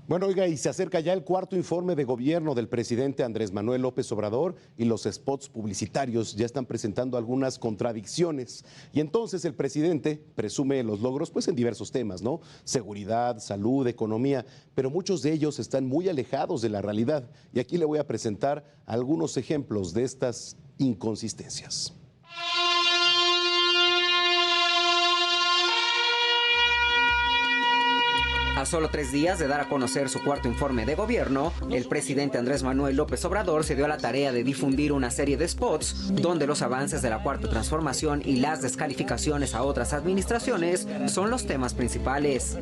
Bueno, oiga, y se acerca ya el cuarto informe de gobierno del presidente Andrés Manuel López Obrador y los spots publicitarios ya están presentando algunas contradicciones. Y entonces el presidente presume los logros pues en diversos temas, ¿no? Seguridad, salud, economía, pero muchos de ellos están muy alejados de la realidad. Y aquí le voy a presentar algunos ejemplos de estas inconsistencias. A solo 3 días de dar a conocer su cuarto informe de gobierno, el presidente Andrés Manuel López Obrador se dio a la tarea de difundir una serie de spots donde los avances de la cuarta transformación y las descalificaciones a otras administraciones son los temas principales.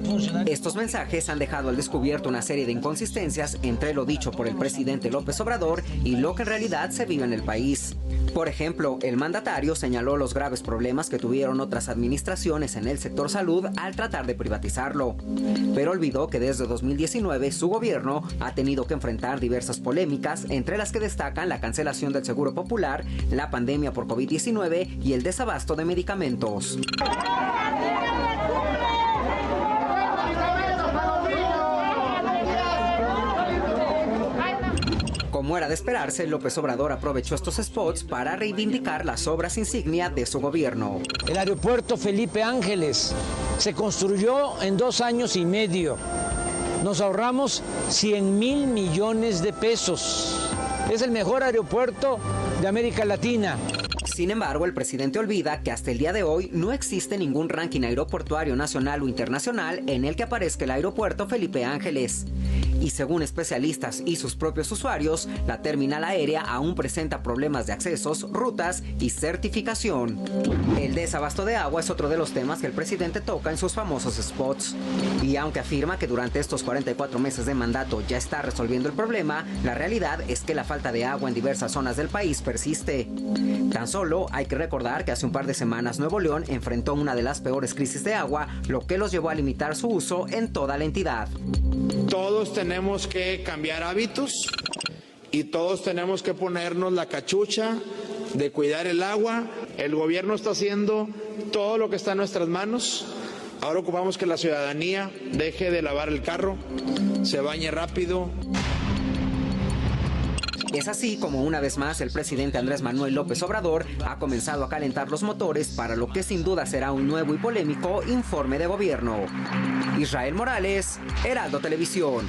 Estos mensajes han dejado al descubierto una serie de inconsistencias entre lo dicho por el presidente López Obrador y lo que en realidad se vive en el país. Por ejemplo, el mandatario señaló los graves problemas que tuvieron otras administraciones en el sector salud al tratar de privatizarlo. Pero olvidó que desde 2019 su gobierno ha tenido que enfrentar diversas polémicas, entre las que destacan la cancelación del Seguro Popular, la pandemia por COVID-19 y el desabasto de medicamentos. Como era de esperarse, López Obrador aprovechó estos spots para reivindicar las obras insignia de su gobierno. El aeropuerto Felipe Ángeles se construyó en 2 años y medio. Nos ahorramos 100,000 millones de pesos. Es el mejor aeropuerto de América Latina. Sin embargo, el presidente olvida que hasta el día de hoy no existe ningún ranking aeroportuario nacional o internacional en el que aparezca el aeropuerto Felipe Ángeles. Y según especialistas y sus propios usuarios, la terminal aérea aún presenta problemas de accesos, rutas y certificación. El desabasto de agua es otro de los temas que el presidente toca en sus famosos spots. Y aunque afirma que durante estos 44 meses de mandato ya está resolviendo el problema, la realidad es que la falta de agua en diversas zonas del país persiste. Tan solo hay que recordar que hace un par de semanas Nuevo León enfrentó una de las peores crisis de agua, lo que los llevó a limitar su uso en toda la entidad. Todos tenemos que cambiar hábitos y todos tenemos que ponernos la cachucha de cuidar el agua. El gobierno está haciendo todo lo que está en nuestras manos. Ahora ocupamos que la ciudadanía deje de lavar el carro, se bañe rápido. Es así como una vez más el presidente Andrés Manuel López Obrador ha comenzado a calentar los motores para lo que sin duda será un nuevo y polémico informe de gobierno. Israel Morales, Heraldo Televisión.